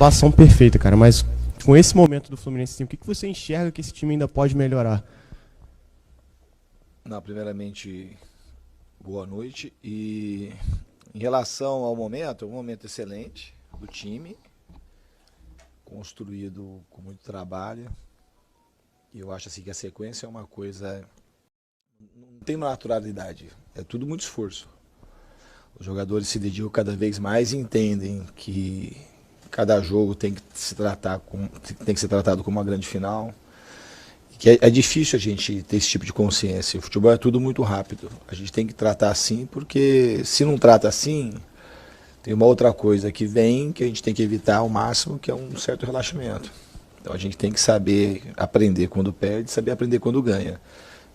Relação perfeita, cara, mas com esse momento do Fluminense, assim, o que você enxerga que esse time ainda pode melhorar? Não, primeiramente, boa noite. E em relação ao momento, é um momento excelente do time, construído com muito trabalho. E eu acho assim que a sequência é uma coisa. Não tem naturalidade, é tudo muito esforço. Os jogadores se dedicam cada vez mais e entendem que cada jogo tem que ser tratado como uma grande final. Que é difícil a gente ter esse tipo de consciência. O futebol é tudo muito rápido. A gente tem que tratar assim, porque se não trata assim, tem uma outra coisa que vem que a gente tem que evitar ao máximo, que é um certo relaxamento. Então a gente tem que saber aprender quando perde, saber aprender quando ganha.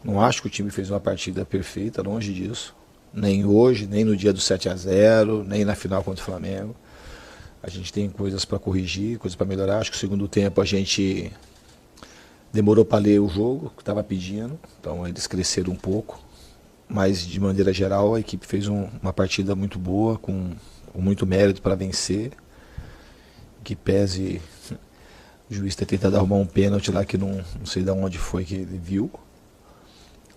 Não acho que o time fez uma partida perfeita, longe disso. Nem hoje, nem no dia do 7-0, nem na final contra o Flamengo. A gente tem coisas para corrigir, coisas para melhorar. Acho que o segundo tempo a gente demorou para ler o jogo que estava pedindo, então eles cresceram um pouco. Mas de maneira geral a equipe fez uma partida muito boa, com muito mérito para vencer. Que pese o juiz ter tentado arrumar um pênalti lá que não sei de onde foi que ele viu.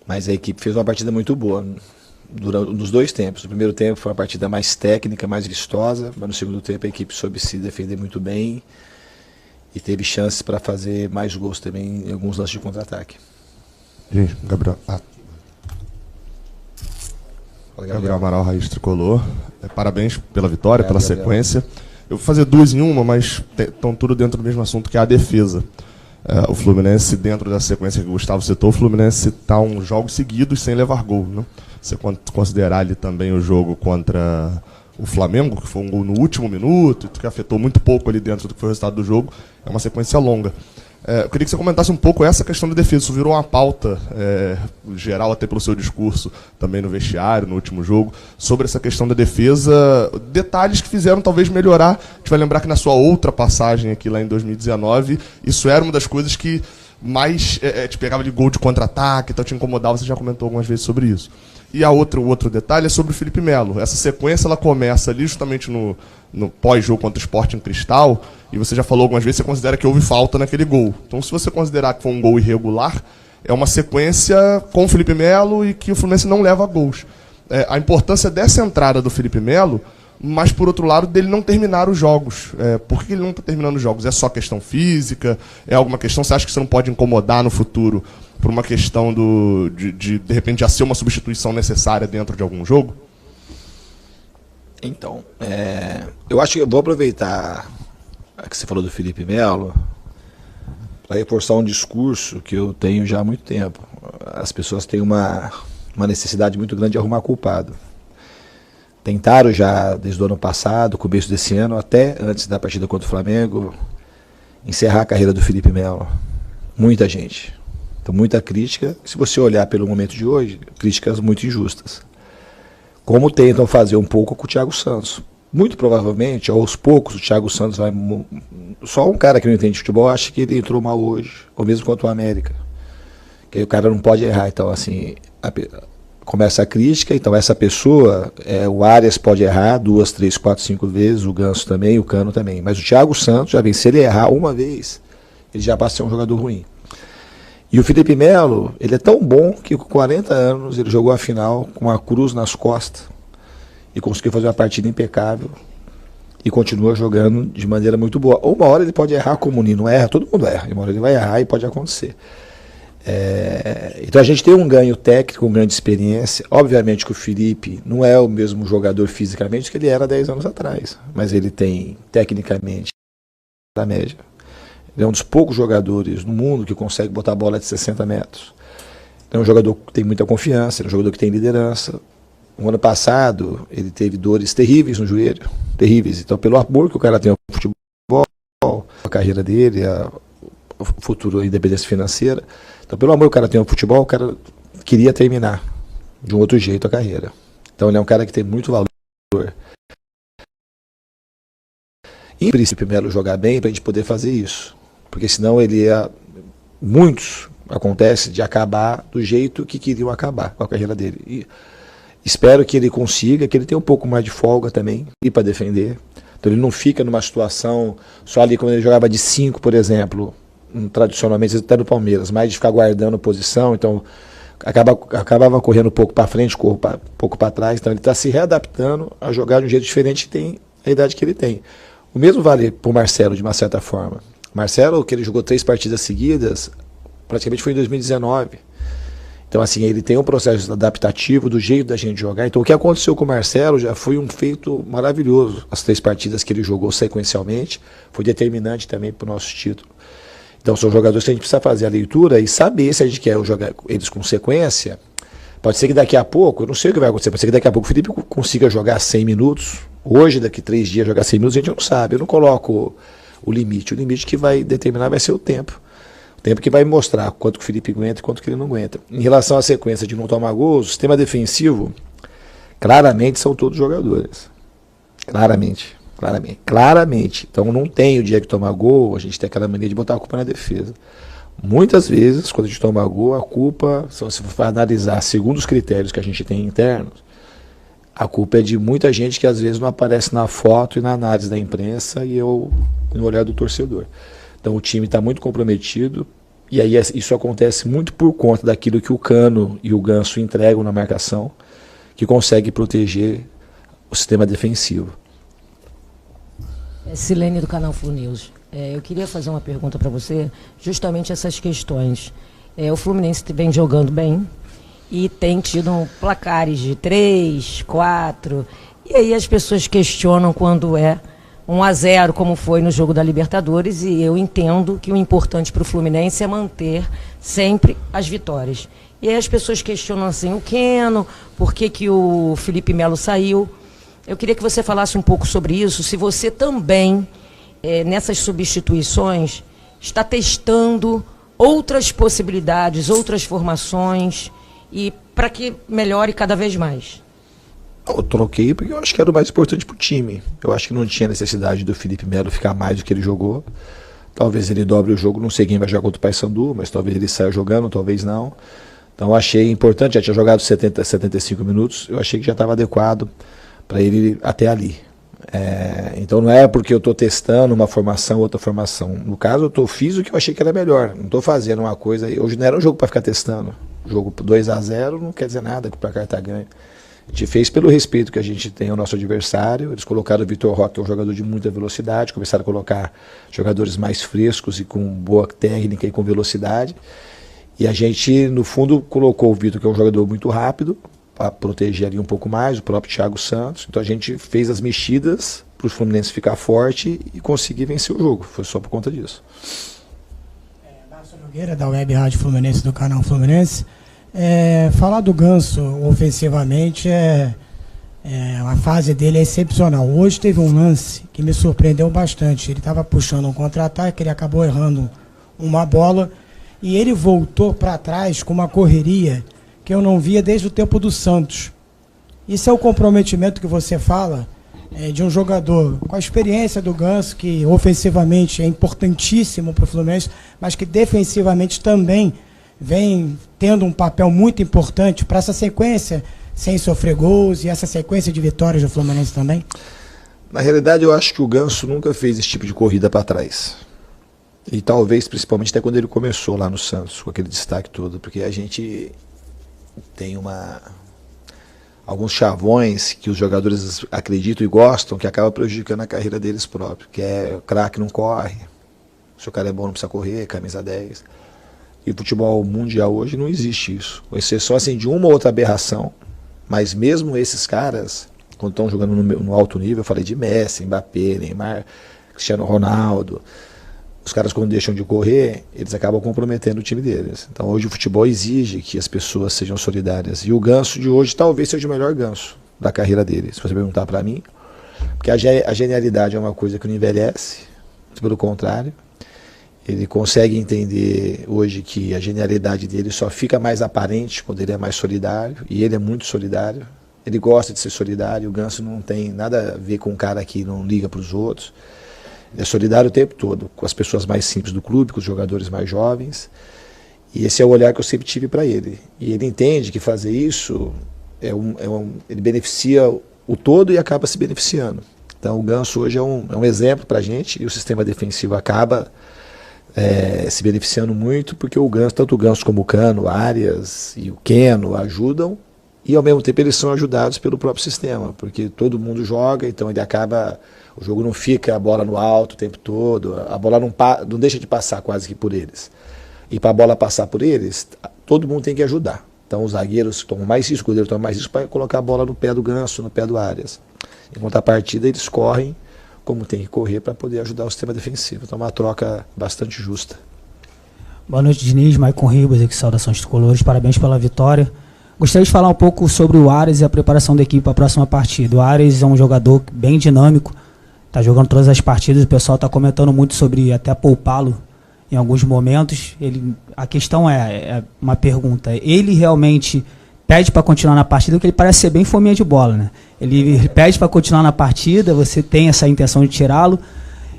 Mas a equipe fez uma partida muito boa nos dois tempos. No primeiro tempo foi uma partida mais técnica, mais vistosa, mas no segundo tempo a equipe soube se defender muito bem e teve chances para fazer mais gols também em alguns lances de contra-ataque. Gente, Gabriel Amaral, Raiz Tricolor. Parabéns pela vitória, pela sequência. Eu vou fazer duas em uma, mas estão tudo dentro do mesmo assunto, que é a defesa. O Fluminense, dentro da sequência que o Gustavo citou, o Fluminense está uns jogos seguidos sem levar gol, né? Você considerar ali também o jogo contra o Flamengo, que foi um gol no último minuto, que afetou muito pouco ali dentro do que foi o resultado do jogo, é uma sequência longa. Eu queria que você comentasse um pouco essa questão da defesa. Isso virou uma pauta geral, até pelo seu discurso, também no vestiário, no último jogo, sobre essa questão da defesa, detalhes que fizeram talvez melhorar. A gente vai lembrar que na sua outra passagem aqui lá em 2019, isso era uma das coisas que mais te pegava de gol de contra-ataque, então te incomodava. Você já comentou algumas vezes sobre isso. E o outro detalhe é sobre o Felipe Melo. Essa sequência ela começa ali justamente no pós-jogo contra o Sporting Cristal, e você já falou algumas vezes, você considera que houve falta naquele gol. Então, se você considerar que foi um gol irregular, é uma sequência com o Felipe Melo e que o Fluminense não leva gols. A importância dessa entrada do Felipe Melo, mas, por outro lado, dele não terminar os jogos. Por que ele não está terminando os jogos? É só questão física? É alguma questão? Você acha que você não pode incomodar no futuro por uma questão de repente, já ser uma substituição necessária dentro de algum jogo? Então, eu acho que eu vou aproveitar a que você falou do Felipe Melo para reforçar um discurso que eu tenho já há muito tempo. As pessoas têm uma necessidade muito grande de arrumar culpado. Tentaram já desde o ano passado, começo desse ano, até antes da partida contra o Flamengo, encerrar a carreira do Felipe Melo. Muita gente. Então, muita crítica. Se você olhar pelo momento de hoje, críticas muito injustas. Como tentam fazer um pouco com o Thiago Santos. Muito provavelmente, aos poucos, o Thiago Santos vai... Só um cara que não entende de futebol acha que ele entrou mal hoje, ou mesmo contra o América. Que aí o cara não pode errar. Então, assim, começa a crítica. Então, essa pessoa, o Arias pode errar 2, 3, 4, 5 vezes, o Ganso também, o Cano também. Mas o Thiago Santos, já vem, se ele errar uma vez, ele já passa a ser um jogador ruim. E o Felipe Melo, ele é tão bom que com 40 anos ele jogou a final com uma cruz nas costas e conseguiu fazer uma partida impecável e continua jogando de maneira muito boa. Uma hora ele pode errar como o Nino erra, todo mundo erra, uma hora ele vai errar e pode acontecer. Então a gente tem um ganho técnico, um ganho de experiência. Obviamente que o Felipe não é o mesmo jogador fisicamente que ele era 10 anos atrás, mas ele tem tecnicamente da média. Ele é um dos poucos jogadores no mundo que consegue botar a bola de 60 metros. É um jogador que tem muita confiança, é um jogador que tem liderança. No ano passado, ele teve dores terríveis no joelho, terríveis. Então, pelo amor que o cara tem ao futebol, a carreira dele, o futuro, a independência financeira. Então, pelo amor que o cara tem ao futebol, o cara queria terminar de um outro jeito a carreira. Então, ele é um cara que tem muito valor. E, em princípio, Melo jogar bem para a gente poder fazer isso. Porque senão muitos acontece de acabar do jeito que queriam acabar com a carreira dele. E espero que ele consiga, que ele tenha um pouco mais de folga também, e para defender. Então ele não fica numa situação só ali quando ele jogava de 5, por exemplo, tradicionalmente até no Palmeiras, mais de ficar guardando posição, então acabava correndo um pouco para frente, um pouco para trás, então ele está se readaptando a jogar de um jeito diferente que tem a idade que ele tem. O mesmo vale para o Marcelo, de uma certa forma. Marcelo, que ele jogou 3 partidas seguidas, praticamente foi em 2019. Então, assim, ele tem um processo adaptativo do jeito da gente jogar. Então, o que aconteceu com o Marcelo já foi um feito maravilhoso. As 3 partidas que ele jogou sequencialmente foi determinante também para o nosso título. Então, são jogadores que a gente precisa fazer a leitura e saber se a gente quer jogar eles com sequência. Pode ser que daqui a pouco, eu não sei o que vai acontecer, pode ser que daqui a pouco o Felipe consiga jogar 100 minutos. Hoje, daqui 3 dias, jogar 100 minutos, a gente não sabe. Eu não coloco o limite. O limite que vai determinar vai ser o tempo. O tempo que vai mostrar quanto que o Felipe aguenta e quanto que ele não aguenta. Em relação à sequência de não tomar gols, o sistema defensivo, claramente são todos jogadores. Claramente. Então não tem o dia que tomar gol, a gente tem aquela mania de botar a culpa na defesa. Muitas vezes, quando a gente toma gol, a culpa, se você for analisar segundo os critérios que a gente tem internos, a culpa é de muita gente que às vezes não aparece na foto e na análise da imprensa e no olhar do torcedor. Então o time está muito comprometido e aí isso acontece muito por conta daquilo que o Cano e o Ganso entregam na marcação, que consegue proteger o sistema defensivo. Silene do canal Flu News. Eu queria fazer uma pergunta para você, justamente essas questões. O Fluminense vem jogando bem e tem tido placares de 3, 4, e aí as pessoas questionam quando é 1-0, como foi no jogo da Libertadores, e eu entendo que o importante para o Fluminense é manter sempre as vitórias. E aí as pessoas questionam assim, o Keno, por que o Felipe Melo saiu? Eu queria que você falasse um pouco sobre isso, se você também, nessas substituições, está testando outras possibilidades, outras formações, e para que melhore cada vez mais. Eu troquei porque eu acho que era o mais importante para o time. Eu acho que não tinha necessidade do Felipe Melo ficar mais do que ele jogou. Talvez ele dobre o jogo, não sei quem vai jogar contra o Paysandu, mas talvez ele saia jogando, talvez não. Então eu achei importante, já tinha jogado 75 minutos, eu achei que já estava adequado para ele até ali. Então não é porque eu estou testando uma formação, outra formação. No caso, fiz o que eu achei que era melhor. Não estou fazendo uma coisa. Hoje não era um jogo para ficar testando. Jogo 2-0 não quer dizer nada que o placar está ganho. A gente fez pelo respeito que a gente tem ao nosso adversário. Eles colocaram o Vitor Roque, que é um jogador de muita velocidade. Começaram a colocar jogadores mais frescos e com boa técnica e com velocidade. E a gente, no fundo, colocou o Vitor, que é um jogador muito rápido, para proteger ali um pouco mais, o próprio Thiago Santos. Então a gente fez as mexidas para o Fluminense ficar forte e conseguir vencer o jogo. Foi só por conta disso. Márcio Nogueira, da Web Rádio Fluminense, do canal Fluminense. Falar do Ganso ofensivamente, a fase dele é excepcional. Hoje teve um lance que me surpreendeu bastante. Ele estava puxando um contra-ataque, ele acabou errando uma bola e ele voltou para trás com uma correria que eu não via desde o tempo do Santos. Isso é o comprometimento que você fala de um jogador com a experiência do Ganso, que ofensivamente é importantíssimo para o Fluminense, mas que defensivamente também vem tendo um papel muito importante para essa sequência sem sofrer gols e essa sequência de vitórias do Fluminense também? Na realidade, eu acho que o Ganso nunca fez esse tipo de corrida para trás. E talvez, principalmente, até quando ele começou lá no Santos, com aquele destaque todo, porque a gente tem alguns chavões que os jogadores acreditam e gostam, que acaba prejudicando a carreira deles próprios, que é o craque não corre, se o cara é bom não precisa correr, camisa 10. E o futebol mundial hoje não existe isso. Vai ser só assim de uma ou outra aberração, mas mesmo esses caras, quando estão jogando no alto nível, eu falei de Messi, Mbappé, Neymar, Cristiano Ronaldo, os caras quando deixam de correr, eles acabam comprometendo o time deles. Então hoje o futebol exige que as pessoas sejam solidárias. E o Ganso de hoje talvez seja o melhor Ganso da carreira dele, se você perguntar para mim. Porque a genialidade é uma coisa que não envelhece, pelo contrário. Ele consegue entender hoje que a genialidade dele só fica mais aparente quando ele é mais solidário, e ele é muito solidário. Ele gosta de ser solidário, o Ganso não tem nada a ver com um cara que não liga para os outros. Ele é solidário o tempo todo, com as pessoas mais simples do clube, com os jogadores mais jovens. E esse é o olhar que eu sempre tive para ele. E ele entende que fazer isso, ele beneficia o todo e acaba se beneficiando. Então o Ganso hoje é um exemplo para a gente, e o sistema defensivo acaba se beneficiando muito, porque o Ganso, tanto o Ganso como o Cano, o Arias e o Keno ajudam, e ao mesmo tempo eles são ajudados pelo próprio sistema, porque todo mundo joga, então ele acaba, o jogo não fica a bola no alto o tempo todo, a bola não deixa de passar quase que por eles. E para a bola passar por eles, todo mundo tem que ajudar. Então os zagueiros tomam mais risco, o goleiro toma mais risco para colocar a bola no pé do Ganso, no pé do Arias. Em contrapartida, eles correm como tem que correr para poder ajudar o sistema defensivo. Então é uma troca bastante justa. Boa noite, Diniz, Maicon Ribas, aqui, saudações tricolores, parabéns pela vitória. Gostaria de falar um pouco sobre o Arias e a preparação da equipe para a próxima partida. O Arias é um jogador bem dinâmico, está jogando todas as partidas, o pessoal está comentando muito sobre até poupá-lo em alguns momentos. A questão é uma pergunta, ele realmente pede para continuar na partida, porque ele parece ser bem fominha de bola, né? Ele pede para continuar na partida, você tem essa intenção de tirá-lo.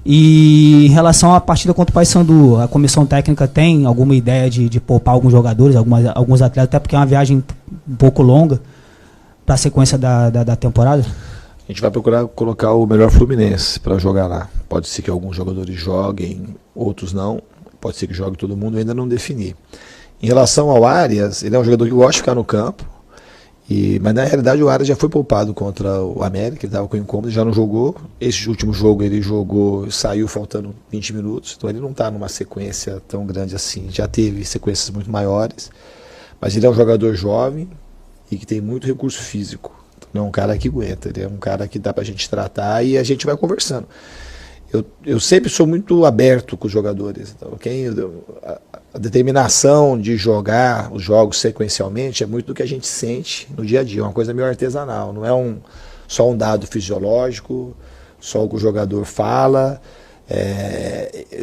E em relação à partida contra o Paysandu, a comissão técnica tem alguma ideia de poupar alguns jogadores, alguns atletas, até porque é uma viagem um pouco longa para a sequência da temporada? A gente vai procurar colocar o melhor Fluminense para jogar lá. Pode ser que alguns jogadores joguem, outros não. Pode ser que jogue todo mundo, ainda não defini. Em relação ao Arias, ele é um jogador que gosta de ficar no campo, mas na realidade o Arias já foi poupado contra o América, ele estava com incômodo, já não jogou. Esse último jogo ele jogou, saiu faltando 20 minutos, então ele não está numa sequência tão grande assim. Já teve sequências muito maiores, mas ele é um jogador jovem e que tem muito recurso físico. Não é um cara que aguenta, ele é um cara que dá pra gente tratar e a gente vai conversando. Eu sempre sou muito aberto com os jogadores. Então, a determinação de jogar os jogos sequencialmente é muito do que a gente sente no dia a dia. É uma coisa meio artesanal, não é só um dado fisiológico, só o que o jogador fala,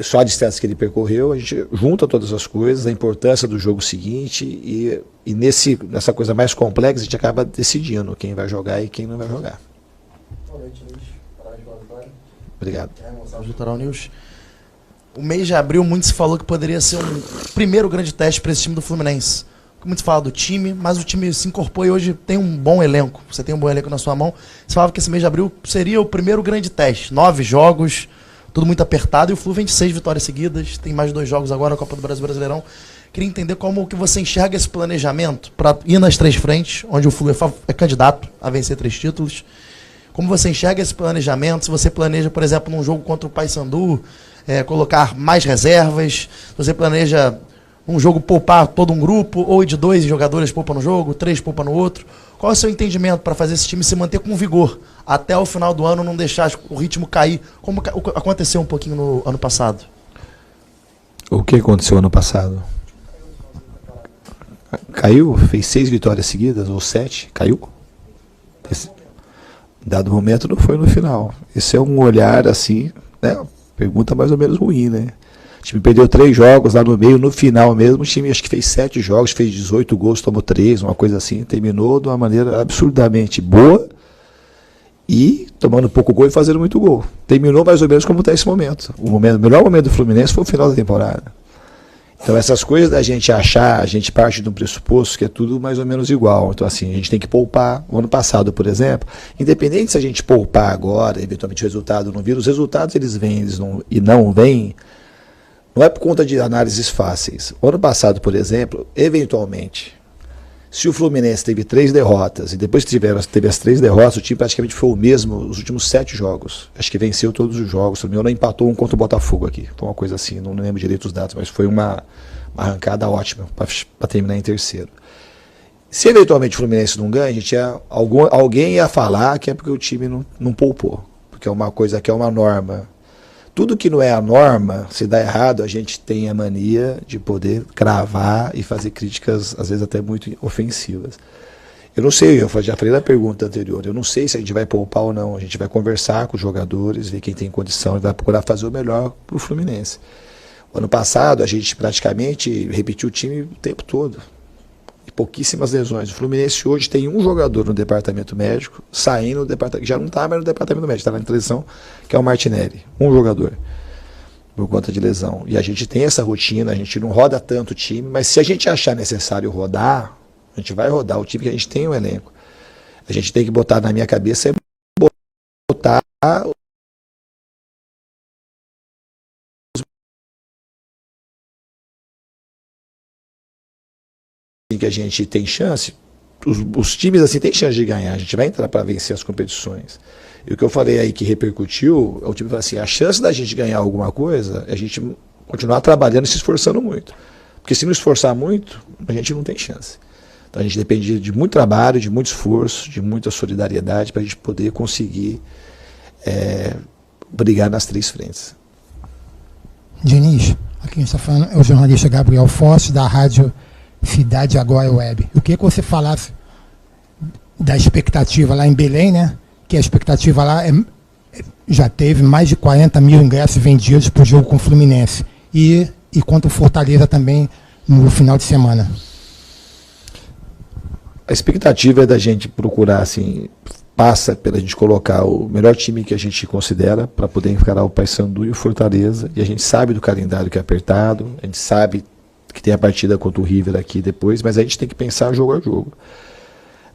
só a distância que ele percorreu. A gente junta todas as coisas, a importância do jogo seguinte e nessa coisa mais complexa a gente acaba decidindo quem vai jogar e quem não vai jogar. Boa noite, Luiz. Parabéns pela vitória. Obrigado. Gonçalves, Litoral News. O mês de abril muito se falou que poderia ser um primeiro grande teste para esse time do Fluminense. Muito se fala do time, mas o time se incorporou e hoje tem um bom elenco. Você tem um bom elenco na sua mão. Você falava que esse mês de abril seria o primeiro grande teste. 9 jogos, tudo muito apertado, e o Flu vem de 6 vitórias seguidas. Tem mais 2 jogos agora na Copa do Brasil Brasileirão. Queria entender como que você enxerga esse planejamento para ir nas 3 frentes, onde o Flu é candidato a vencer 3 títulos. Como você enxerga esse planejamento? Se você planeja, por exemplo, num jogo contra o Paysandu, colocar mais reservas, se você planeja um jogo poupar todo um grupo, ou de 2 jogadores poupa no jogo, 3 poupa no outro. Qual é o seu entendimento para fazer esse time se manter com vigor até o final do ano, não deixar o ritmo cair, como aconteceu um pouquinho no ano passado? O que aconteceu ano passado? Caiu? Fez 6 vitórias seguidas, ou 7? Caiu? Dado momento não foi no final. Esse é um olhar assim, né? Pergunta mais ou menos ruim, né? O time perdeu 3 jogos lá no meio, no final mesmo, o time acho que fez 7 jogos, fez 18 gols, tomou 3, uma coisa assim, terminou de uma maneira absurdamente boa e tomando pouco gol e fazendo muito gol. Terminou mais ou menos como está esse momento. O melhor momento do Fluminense foi o final da temporada. Então essas coisas da gente achar, a gente parte de um pressuposto que é tudo mais ou menos igual. Então assim, a gente tem que poupar. O ano passado, por exemplo, independente se a gente poupar agora, eventualmente o resultado não vir, os resultados eles vêm e não vêm, não é por conta de análises fáceis. O ano passado, por exemplo, eventualmente, se o Fluminense teve 3 derrotas e depois que teve as 3 derrotas, o time praticamente foi o mesmo os últimos 7 jogos. Acho que venceu todos os jogos. Se não empatou um contra o Botafogo aqui. Foi uma coisa assim, não lembro direito os dados, mas foi uma arrancada ótima para terminar em terceiro. Se eventualmente o Fluminense não ganha, alguém ia falar que é porque o time não poupou. Porque é uma coisa que é uma norma. Tudo que não é a norma, se dá errado, a gente tem a mania de poder cravar e fazer críticas, às vezes até muito ofensivas. Eu não sei, eu já falei na pergunta anterior, eu não sei se a gente vai poupar ou não. A gente vai conversar com os jogadores, ver quem tem condição e vai procurar fazer o melhor para o Fluminense. O ano passado, a gente praticamente repetiu o time o tempo todo. E pouquíssimas lesões. O Fluminense hoje tem um jogador no departamento médico, saindo do departamento, que já não está mais no departamento médico, está na transição, que é o Martinelli. Um jogador, por conta de lesão. E a gente tem essa rotina, a gente não roda tanto o time, mas se a gente achar necessário rodar, a gente vai rodar o time que a gente tem o elenco. A gente tem que botar na minha cabeça, botar botar que a gente tem chance, os times assim têm chance de ganhar, a gente vai entrar para vencer as competições. E o que eu falei aí que repercutiu, o time falou assim, a chance da gente ganhar alguma coisa é a gente continuar trabalhando e se esforçando muito. Porque se não esforçar muito, a gente não tem chance. Então a gente depende de muito trabalho, de muito esforço, de muita solidariedade para a gente poder conseguir brigar nas 3 frentes. Diniz, aqui a gente está falando, é o jornalista Gabriel Forte, da Rádio Cidade Agora Web. Eu queria que você falasse da expectativa lá em Belém, né? Que a expectativa lá já teve mais de 40 mil ingressos vendidos para o jogo com o Fluminense. E contra o Fortaleza também no final de semana. A expectativa é da gente procurar, assim, passa pela gente colocar o melhor time que a gente considera para poder encarar o Paysandu e o Fortaleza. E a gente sabe do calendário que é apertado, a gente sabe que tem a partida contra o River aqui depois, mas a gente tem que pensar jogo a jogo.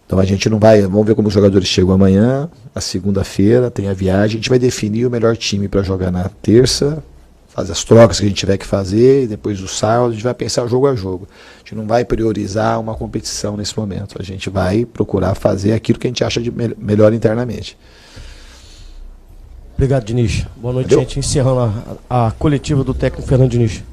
Então a gente não vai, vamos ver como os jogadores chegam amanhã, a segunda-feira, tem a viagem, a gente vai definir o melhor time para jogar na terça, fazer as trocas que a gente tiver que fazer, e depois o sábado a gente vai pensar jogo a jogo. A gente não vai priorizar uma competição nesse momento, a gente vai procurar fazer aquilo que a gente acha de melhor internamente. Obrigado, Diniz. Boa noite, Valeu. gente. Encerrando a coletiva do técnico Fernando Diniz.